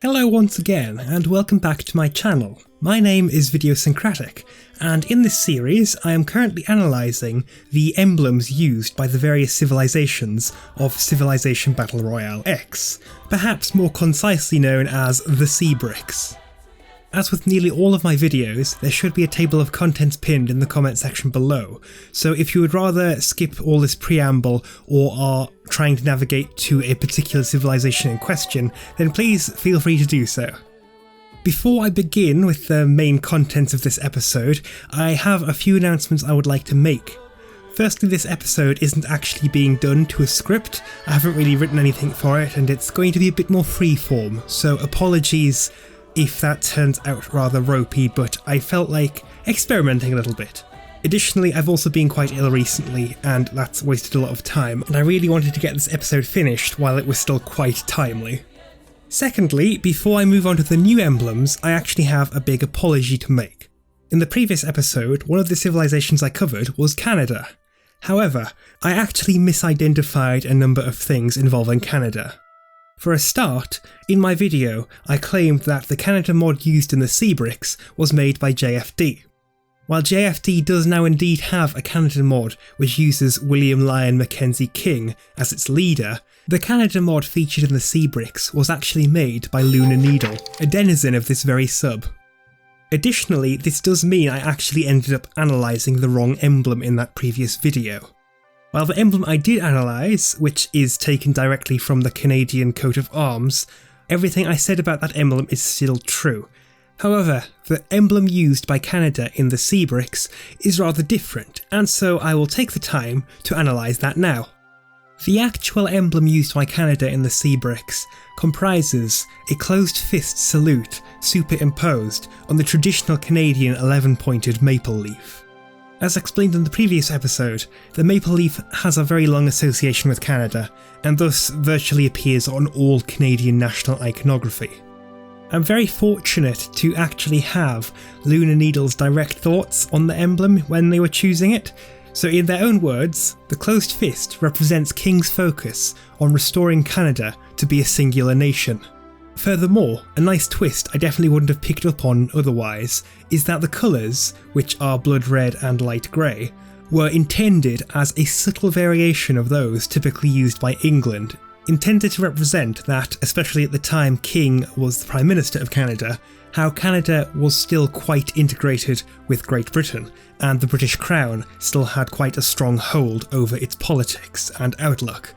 Hello once again, and welcome back to my channel. My name is Videosyncratic, and in this series I am currently analysing the emblems used by the various civilizations of Civilization Battle Royale X, perhaps more concisely known as the Seabricks. As with nearly all of my videos, there should be a table of contents pinned in the comment section below, so if you would rather skip all this preamble or are trying to navigate to a particular civilization in question, then please feel free to do so. Before I begin with the main contents of this episode, I have a few announcements I would like to make. Firstly, this episode isn't actually being done to a script. I haven't really written anything for it, and it's going to be a bit more freeform, so apologies if that turns out rather ropey, but I felt like experimenting a little bit. Additionally, I've also been quite ill recently, and that's wasted a lot of time, and I really wanted to get this episode finished while it was still quite timely. Secondly, before I move on to the new emblems, I actually have a big apology to make. In the previous episode, one of the civilizations I covered was Canada. However, I actually misidentified a number of things involving Canada. For a start, in my video, I claimed that the Canada mod used in the Seabricks was made by JFD. While JFD does now indeed have a Canada mod which uses William Lyon Mackenzie King as its leader, the Canada mod featured in the Seabricks was actually made by Lunar Needle, a denizen of this very sub. Additionally, this does mean I actually ended up analysing the wrong emblem in that previous video. While the emblem I did analyse, which is taken directly from the Canadian coat of arms, everything I said about that emblem is still true. However, the emblem used by Canada in the Seabricks is rather different, and so I will take the time to analyse that now. The actual emblem used by Canada in the Seabricks comprises a closed fist salute superimposed on the traditional Canadian 11-pointed maple leaf. As explained in the previous episode, the maple leaf has a very long association with Canada, and thus virtually appears on all Canadian national iconography. I'm very fortunate to actually have Lunar Needle's direct thoughts on the emblem when they were choosing it, so in their own words, the closed fist represents King's focus on restoring Canada to be a singular nation. Furthermore, a nice twist I definitely wouldn't have picked up on otherwise is that the colours, which are blood red and light grey, were intended as a subtle variation of those typically used by England, intended to represent that, especially at the time King was the Prime Minister of Canada, how Canada was still quite integrated with Great Britain, and the British Crown still had quite a strong hold over its politics and outlook.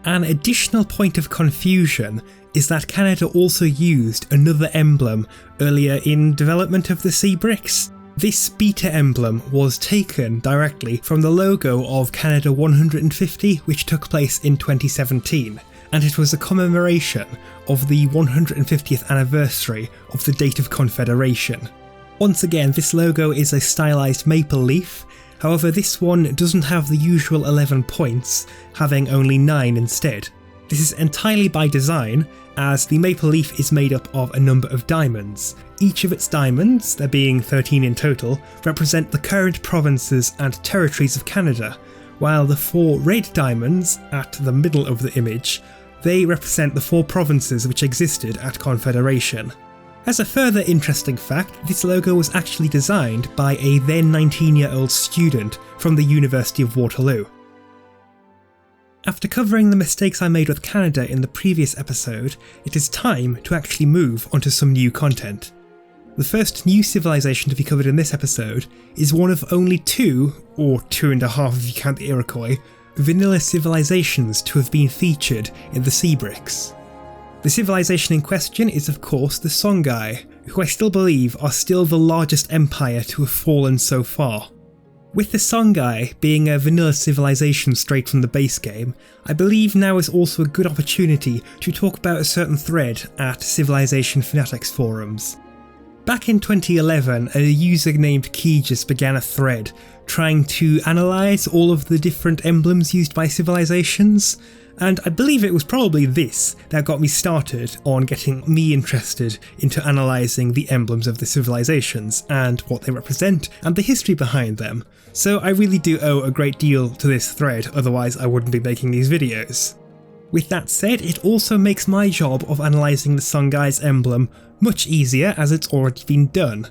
An additional point of confusion is that Canada also used another emblem earlier in development of the Seabricks. This beta emblem was taken directly from the logo of Canada 150, which took place in 2017, and it was a commemoration of the 150th anniversary of the date of Confederation. Once again, this logo is a stylized maple leaf. However, this one doesn't have the usual 11 points, having only 9 instead. This is entirely by design, as the maple leaf is made up of a number of diamonds. Each of its diamonds, there being 13 in total, represent the current provinces and territories of Canada, while the 4 red diamonds at the middle of the image, they represent the 4 provinces which existed at Confederation. As a further interesting fact, this logo was actually designed by a then 19-year-old student from the University of Waterloo. After covering the mistakes I made with Canada in the previous episode, it is time to actually move onto some new content. The first new civilization to be covered in this episode is one of only 2, or 2.5 if you count the Iroquois, vanilla civilizations to have been featured in the Seabricks. The civilization in question is of course the Songhai, who I still believe are still the largest empire to have fallen so far. With the Songhai being a vanilla civilization straight from the base game, I believe now is also a good opportunity to talk about a certain thread at Civilization Fanatics forums. Back in 2011, a user named Keegis began a thread trying to analyse all of the different emblems used by civilizations, and I believe it was probably this that got me started on getting me interested into analysing the emblems of the civilizations and what they represent and the history behind them, so I really do owe a great deal to this thread, otherwise I wouldn't be making these videos. With that said, it also makes my job of analysing the Songhai's emblem much easier as it's already been done.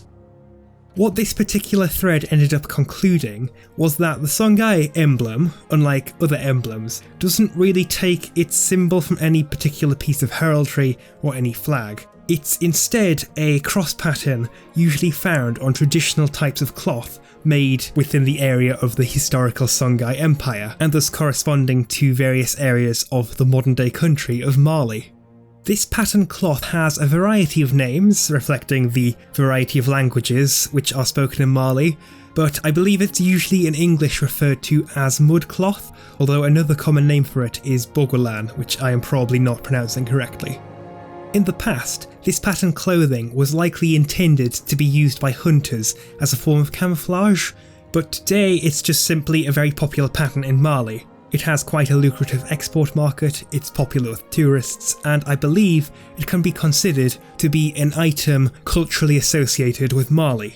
What this particular thread ended up concluding was that the Songhai emblem, unlike other emblems, doesn't really take its symbol from any particular piece of heraldry or any flag. It's instead a cross pattern usually found on traditional types of cloth made within the area of the historical Songhai Empire, and thus corresponding to various areas of the modern day country of Mali. This pattern cloth has a variety of names, reflecting the variety of languages which are spoken in Mali, but I believe it's usually in English referred to as mud cloth, although another common name for it is bogolan, which I am probably not pronouncing correctly. In the past, this pattern clothing was likely intended to be used by hunters as a form of camouflage, but today it's just simply a very popular pattern in Mali. It has quite a lucrative export market, it's popular with tourists, and I believe it can be considered to be an item culturally associated with Mali.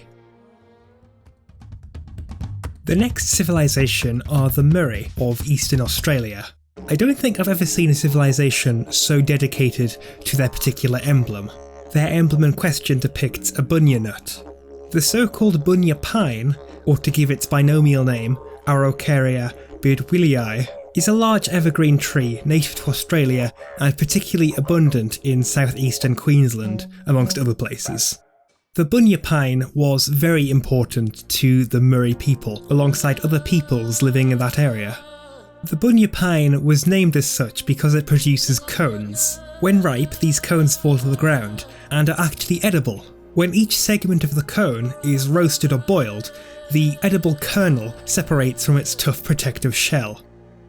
The next civilization are the Murri of Eastern Australia. I don't think I've ever seen a civilization so dedicated to their particular emblem. Their emblem in question depicts a bunya nut. The so-called bunya pine, or to give its binomial name, Araucaria beardwellii, is a large evergreen tree native to Australia and particularly abundant in southeastern Queensland, amongst other places. The bunya pine was very important to the Murri people, alongside other peoples living in that area. The bunya pine was named as such because it produces cones. When ripe, these cones fall to the ground and are actually edible. When each segment of the cone is roasted or boiled, the edible kernel separates from its tough protective shell.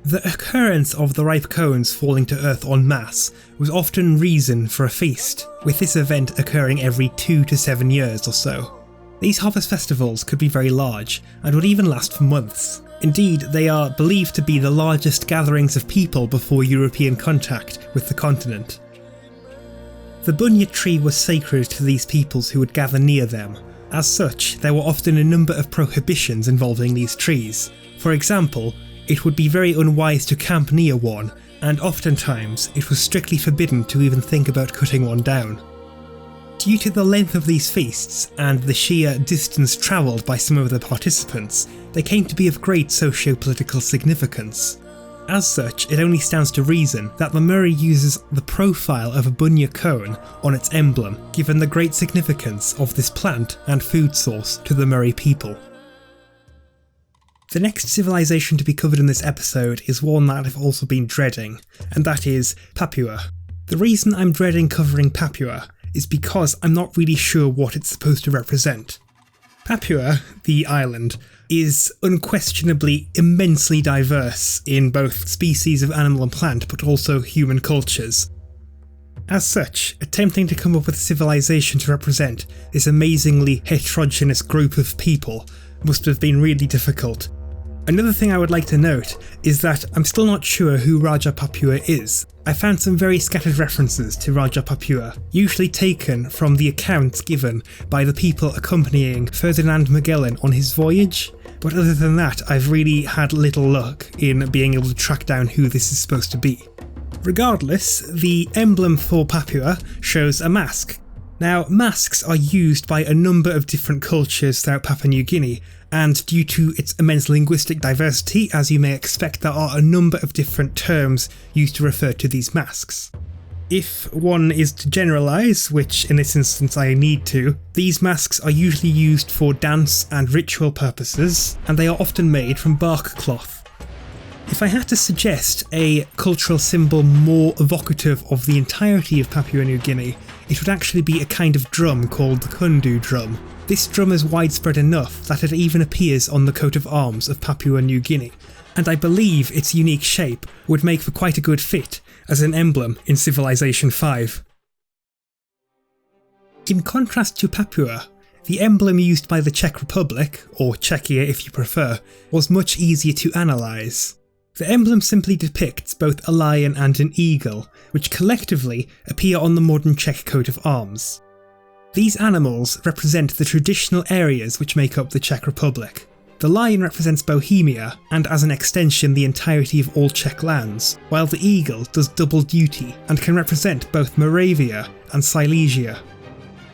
The occurrence of the ripe cones falling to earth en masse was often reason for a feast, with this event occurring every 2 to 7 years or so. These harvest festivals could be very large and would even last for months. Indeed, they are believed to be the largest gatherings of people before European contact with the continent. The bunya tree was sacred to these peoples who would gather near them. As such, there were often a number of prohibitions involving these trees. For example, it would be very unwise to camp near one, and oftentimes it was strictly forbidden to even think about cutting one down. Due to the length of these feasts and the sheer distance travelled by some of the participants, they came to be of great socio-political significance. As such, it only stands to reason that the Murri uses the profile of a bunya cone on its emblem, given the great significance of this plant and food source to the Murri people. The next civilization to be covered in this episode is one that I've also been dreading, and that is Papua. The reason I'm dreading covering Papua is because I'm not really sure what it's supposed to represent. Papua, the island, is unquestionably immensely diverse in both species of animal and plant, but also human cultures. As such, attempting to come up with a civilization to represent this amazingly heterogeneous group of people must have been really difficult. Another thing I would like to note is that I'm still not sure who Raja Papua is. I found some very scattered references to Raja Papua, usually taken from the accounts given by the people accompanying Ferdinand Magellan on his voyage, but other than that I've really had little luck in being able to track down who this is supposed to be. Regardless, the emblem for Papua shows a mask. Now, masks are used by a number of different cultures throughout Papua New Guinea, and due to its immense linguistic diversity, as you may expect, there are a number of different terms used to refer to these masks. If one is to generalise, which in this instance I need to, these masks are usually used for dance and ritual purposes, and they are often made from bark cloth. If I had to suggest a cultural symbol more evocative of the entirety of Papua New Guinea, it would actually be a kind of drum called the kundu drum. This drum is widespread enough that it even appears on the coat of arms of Papua New Guinea, and I believe its unique shape would make for quite a good fit as an emblem in Civilization V. In contrast to Papua, the emblem used by the Czech Republic, or Czechia if you prefer, was much easier to analyse. The emblem simply depicts both a lion and an eagle, which collectively appear on the modern Czech coat of arms. These animals represent the traditional areas which make up the Czech Republic. The lion represents Bohemia, and as an extension the entirety of all Czech lands, while the eagle does double duty and can represent both Moravia and Silesia.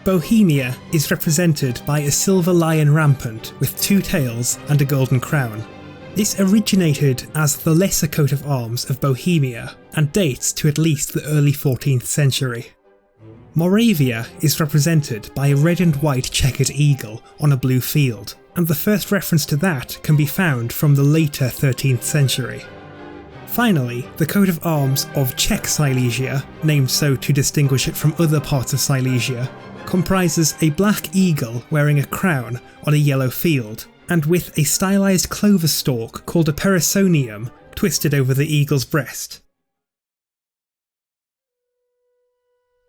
Bohemia is represented by a silver lion rampant with 2 tails and a golden crown. This originated as the lesser coat of arms of Bohemia and dates to at least the early 14th century. Moravia is represented by a red and white checkered eagle on a blue field, and the first reference to that can be found from the later 13th century. Finally, the coat of arms of Czech Silesia, named so to distinguish it from other parts of Silesia, comprises a black eagle wearing a crown on a yellow field, and with a stylized clover stalk called a perisonium twisted over the eagle's breast.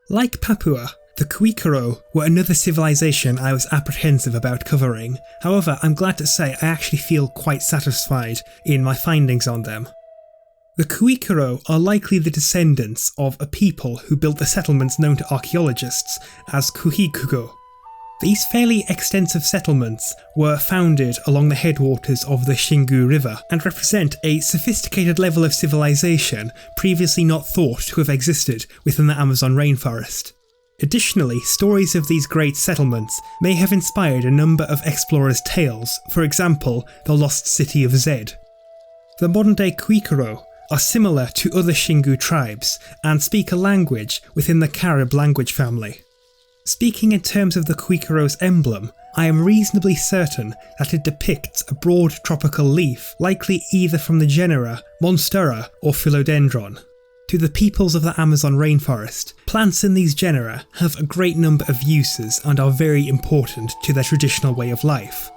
Like Papua, the Kuikuro were another civilization I was apprehensive about covering. However, I'm glad to say I actually feel quite satisfied in my findings on them. The Kuikuro are likely the descendants of a people who built the settlements known to archaeologists as Kuikuro. These fairly extensive settlements were founded along the headwaters of the Xingu River and represent a sophisticated level of civilization previously not thought to have existed within the Amazon rainforest. Additionally, stories of these great settlements may have inspired a number of explorers' tales, for example, the lost city of Zed. The modern-day Kuikuro are similar to other Xingu tribes and speak a language within the Carib language family. Speaking in terms of the Kuikuro's emblem, I am reasonably certain that it depicts a broad tropical leaf, likely either from the genera Monstera or Philodendron. To the peoples of the Amazon rainforest, plants in these genera have a great number of uses and are very important to their traditional way of life.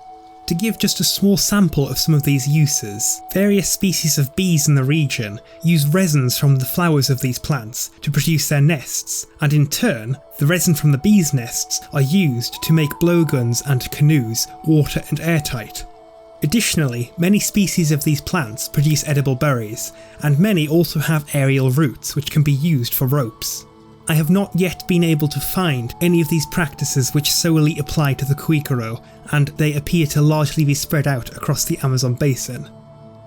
To give just a small sample of some of these uses, various species of bees in the region use resins from the flowers of these plants to produce their nests, and in turn, the resin from the bees' nests are used to make blowguns and canoes water and airtight. Additionally, many species of these plants produce edible berries, and many also have aerial roots which can be used for ropes. I have not yet been able to find any of these practices which solely apply to the Kuikuro, and they appear to largely be spread out across the Amazon basin.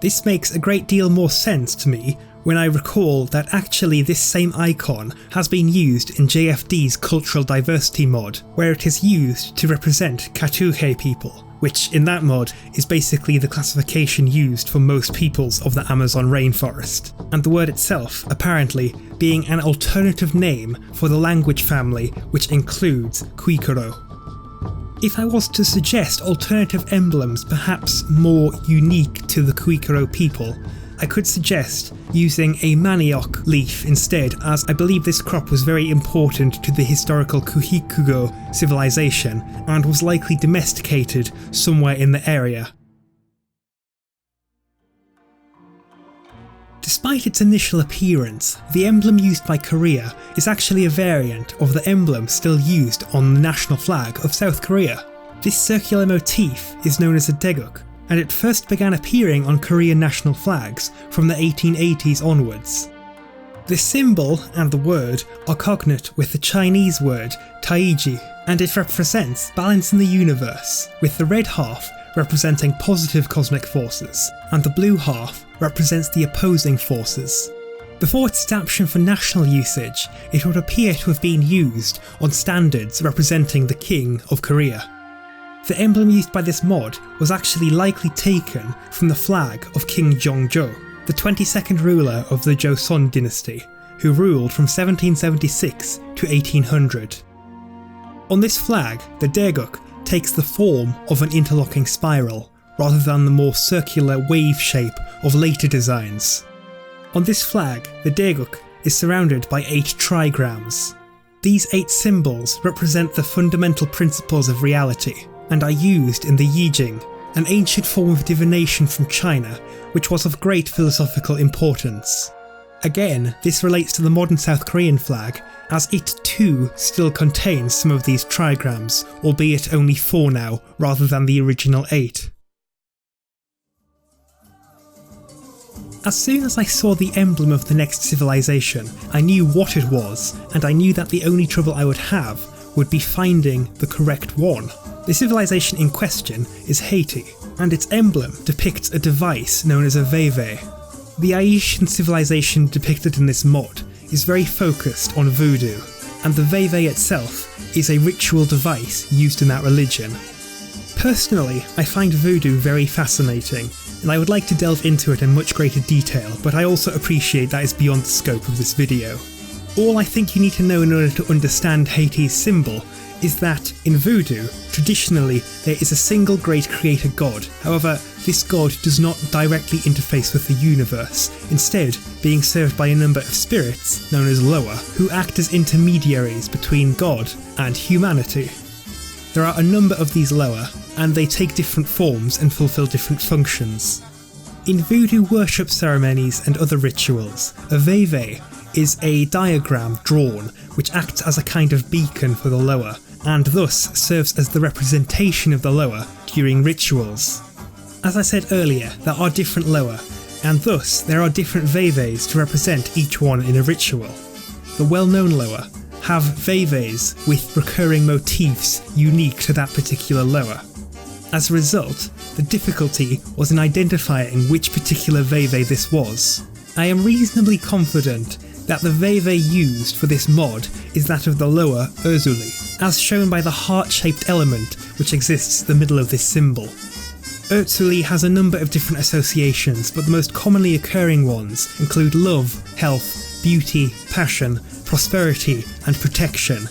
This makes a great deal more sense to me when I recall that actually this same icon has been used in JFD's Cultural Diversity mod, where it is used to represent Katuhe people, which in that mod is basically the classification used for most peoples of the Amazon rainforest, and the word itself apparently being an alternative name for the language family which includes Kuikuro. If I was to suggest alternative emblems perhaps more unique to the Kuikuro people, I could suggest using a manioc leaf instead, as I believe this crop was very important to the historical Kuikuro civilization and was likely domesticated somewhere in the area. Despite its initial appearance, the emblem used by Korea is actually a variant of the emblem still used on the national flag of South Korea. This circular motif is known as a daeguk, and it first began appearing on Korean national flags from the 1880s onwards. The symbol and the word are cognate with the Chinese word taiji, and it represents balance in the universe, with the red half representing positive cosmic forces, and the blue half represents the opposing forces. Before its adaptation for national usage, it would appear to have been used on standards representing the King of Korea. The emblem used by this mod was actually likely taken from the flag of King Jongjo, the 22nd ruler of the Joseon dynasty, who ruled from 1776 to 1800. On this flag, the daeguk takes the form of an interlocking spiral, rather than the more circular wave shape of later designs. On this flag, the daeguk is surrounded by 8 trigrams. These 8 symbols represent the fundamental principles of reality, and are used in the Yiggy, an ancient form of divination from China, which was of great philosophical importance. Again, this relates to the modern South Korean flag, as it too still contains some of these trigrams, albeit only 4 now, rather than the original 8. As soon as I saw the emblem of the next civilization, I knew what it was, and I knew that the only trouble I would have would be finding the correct one. The civilization in question is Haiti, and its emblem depicts a device known as a veve. The Haitian civilization depicted in this mod is very focused on voodoo, and the veve itself is a ritual device used in that religion. Personally, I find voodoo very fascinating, and I would like to delve into it in much greater detail, but I also appreciate that is beyond the scope of this video. All I think you need to know in order to understand Haiti's symbol is that, in voodoo, traditionally there is a single great creator god. However, this god does not directly interface with the universe, instead being served by a number of spirits, known as loa, who act as intermediaries between God and humanity. There are a number of these loa, and they take different forms and fulfill different functions. In voodoo worship ceremonies and other rituals, a veve is a diagram drawn which acts as a kind of beacon for the loa, and thus serves as the representation of the loa during rituals. As I said earlier, there are different loa, and thus there are different veves to represent each one in a ritual. The well-known loa have veves with recurring motifs unique to that particular loa. As a result, the difficulty was in identifying which particular veve this was. I am reasonably confident that the veve used for this mod is that of the loa Urzuli, as shown by the heart-shaped element which exists in the middle of this symbol. Urzuli has a number of different associations, but the most commonly occurring ones include love, health, beauty, passion, prosperity, and protection.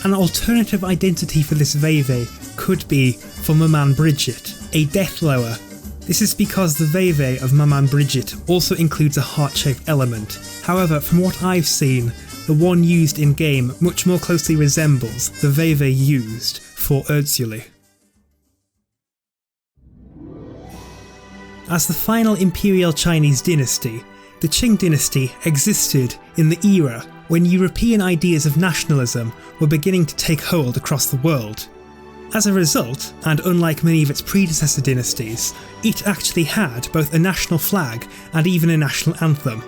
An alternative identity for this veve could be for Maman Bridget, a death loa. This is because the veve of Maman Bridget also includes a heart-shaped element. However, from what I've seen, the one used in-game much more closely resembles the veve used for Urzuli. As the final imperial Chinese dynasty, the Qing Dynasty existed in the era when European ideas of nationalism were beginning to take hold across the world. As a result, and unlike many of its predecessor dynasties, it actually had both a national flag and even a national anthem.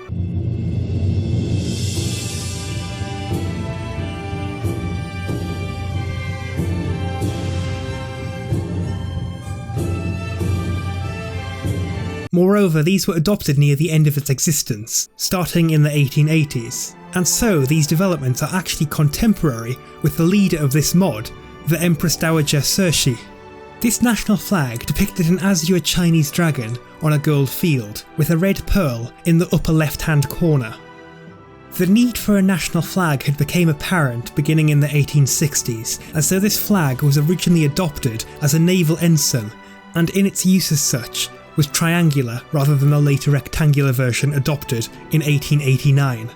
Moreover, these were adopted near the end of its existence, starting in the 1880s, and so these developments are actually contemporary with the leader of this mod, the Empress Dowager Cixi. This national flag depicted an azure Chinese dragon on a gold field, with a red pearl in the upper left-hand corner. The need for a national flag had become apparent beginning in the 1860s, and so this flag was originally adopted as a naval ensign, and in its use as such, was triangular rather than the later rectangular version adopted in 1889.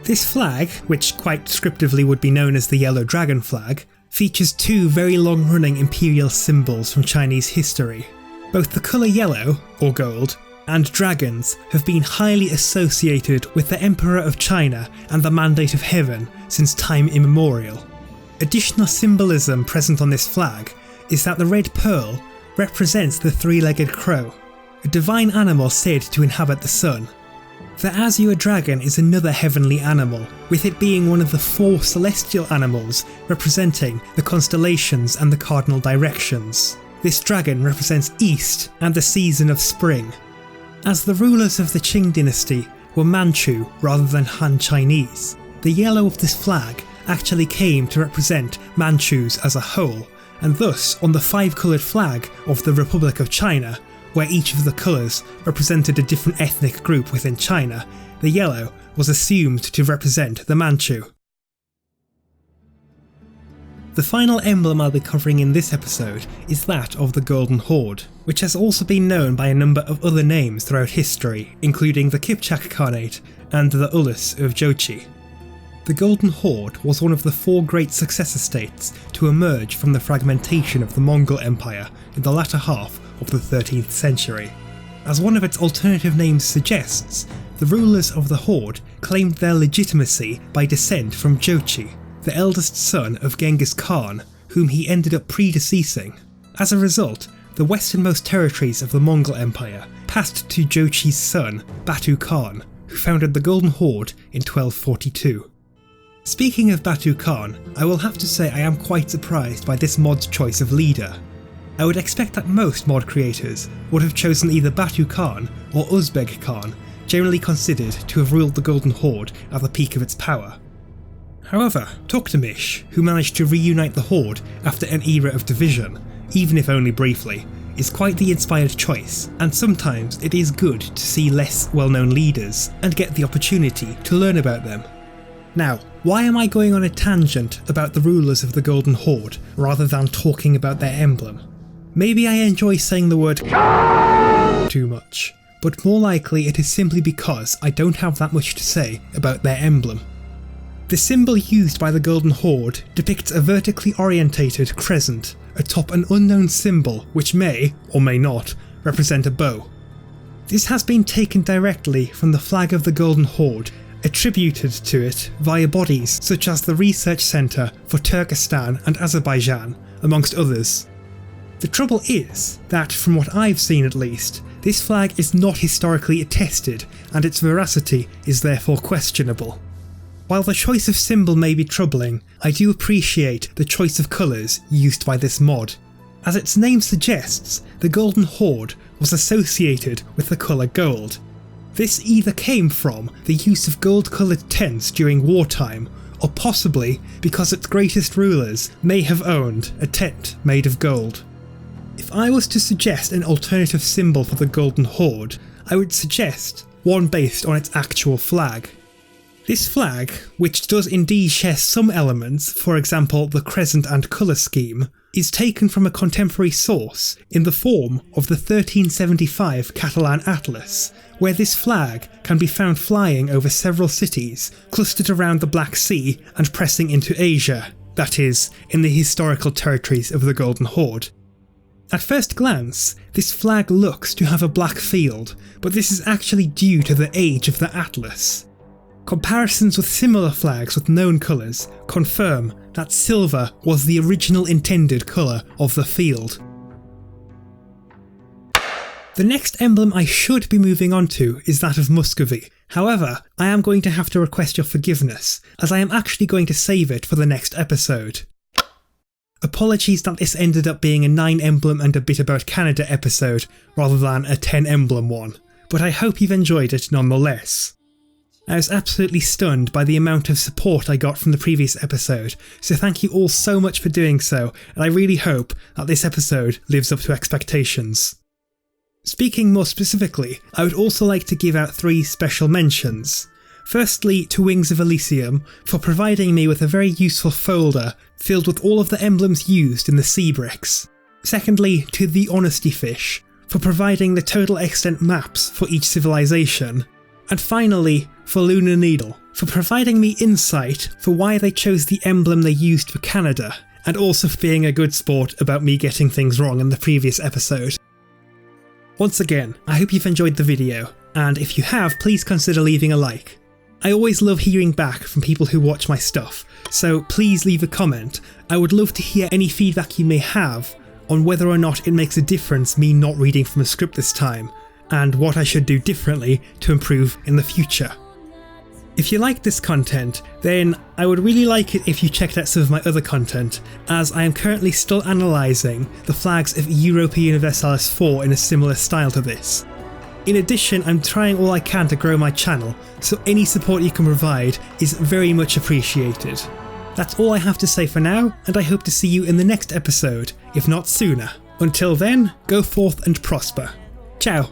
This flag, which quite descriptively would be known as the Yellow Dragon flag, features two very long-running imperial symbols from Chinese history. Both the colour yellow, or gold, and dragons have been highly associated with the Emperor of China and the Mandate of Heaven since time immemorial. Additional symbolism present on this flag is that the red pearl represents the three-legged crow, a divine animal said to inhabit the sun. The azure dragon is another heavenly animal, with it being one of the 4 celestial animals representing the constellations and the cardinal directions. This dragon represents east and the season of spring. As the rulers of the Qing dynasty were Manchu rather than Han Chinese, the yellow of this flag actually came to represent Manchus as a whole, and thus on the 5-coloured flag of the Republic of China, where each of the colours represented a different ethnic group within China, the yellow was assumed to represent the Manchu. The final emblem I'll be covering in this episode is that of the Golden Horde, which has also been known by a number of other names throughout history, including the Kipchak Khanate and the Ulus of Jochi. The Golden Horde was one of the 4 great successor states to emerge from the fragmentation of the Mongol Empire in the latter half of the 13th century. As one of its alternative names suggests, the rulers of the Horde claimed their legitimacy by descent from Jochi, the eldest son of Genghis Khan, whom he ended up predeceasing. As a result, the westernmost territories of the Mongol Empire passed to Jochi's son, Batu Khan, who founded the Golden Horde in 1242. Speaking of Batu Khan, I will have to say I am quite surprised by this mod's choice of leader. I would expect that most mod creators would have chosen either Batu Khan or Uzbek Khan, generally considered to have ruled the Golden Horde at the peak of its power. However, Toktamish, who managed to reunite the Horde after an era of division, even if only briefly, is quite the inspired choice, and sometimes it is good to see less well-known leaders and get the opportunity to learn about them. Now, why am I going on a tangent about the rulers of the Golden Horde rather than talking about their emblem? Maybe I enjoy saying the word too much, but more likely it is simply because I don't have that much to say about their emblem. The symbol used by the Golden Horde depicts a vertically orientated crescent atop an unknown symbol which may, or may not, represent a bow. This has been taken directly from the flag of the Golden Horde, attributed to it via bodies such as the Research Centre for Turkestan and Azerbaijan, amongst others. The trouble is that, from what I've seen at least, this flag is not historically attested and its veracity is therefore questionable. While the choice of symbol may be troubling, I do appreciate the choice of colours used by this mod. As its name suggests, the Golden Horde was associated with the colour gold. This either came from the use of gold-coloured tents during wartime, or possibly because its greatest rulers may have owned a tent made of gold. If I was to suggest an alternative symbol for the Golden Horde, I would suggest one based on its actual flag. This flag, which does indeed share some elements, for example the crescent and colour scheme, is taken from a contemporary source in the form of the 1375 Catalan Atlas, where this flag can be found flying over several cities clustered around the Black Sea and pressing into Asia, that is, in the historical territories of the Golden Horde. At first glance, this flag looks to have a black field, but this is actually due to the age of the atlas. Comparisons with similar flags with known colours confirm that silver was the original intended colour of the field. The next emblem I should be moving on to is that of Muscovy. However, I am going to have to request your forgiveness, as I am actually going to save it for the next episode. Apologies that this ended up being a 9 emblem and a bit about Canada episode rather than a 10 emblem one, but I hope you've enjoyed it nonetheless. I was absolutely stunned by the amount of support I got from the previous episode, so thank you all so much for doing so, and I really hope that this episode lives up to expectations. Speaking more specifically, I would also like to give out 3 special mentions. Firstly, to Wings of Elysium for providing me with a very useful folder filled with all of the emblems used in the Seabricks. Secondly, to the Honesty Fish for providing the total extent maps for each civilization. And finally, for Lunar Needle for providing me insight for why they chose the emblem they used for Canada, and also for being a good sport about me getting things wrong in the previous episode. Once again, I hope you've enjoyed the video, and if you have, please consider leaving a like. I always love hearing back from people who watch my stuff, so please leave a comment. I would love to hear any feedback you may have on whether or not it makes a difference me not reading from a script this time, and what I should do differently to improve in the future. If you like this content, then I would really like it if you checked out some of my other content, as I am currently still analysing the flags of Europa Universalis 4 in a similar style to this. In addition, I'm trying all I can to grow my channel, so any support you can provide is very much appreciated. That's all I have to say for now, and I hope to see you in the next episode, if not sooner. Until then, go forth and prosper. Ciao!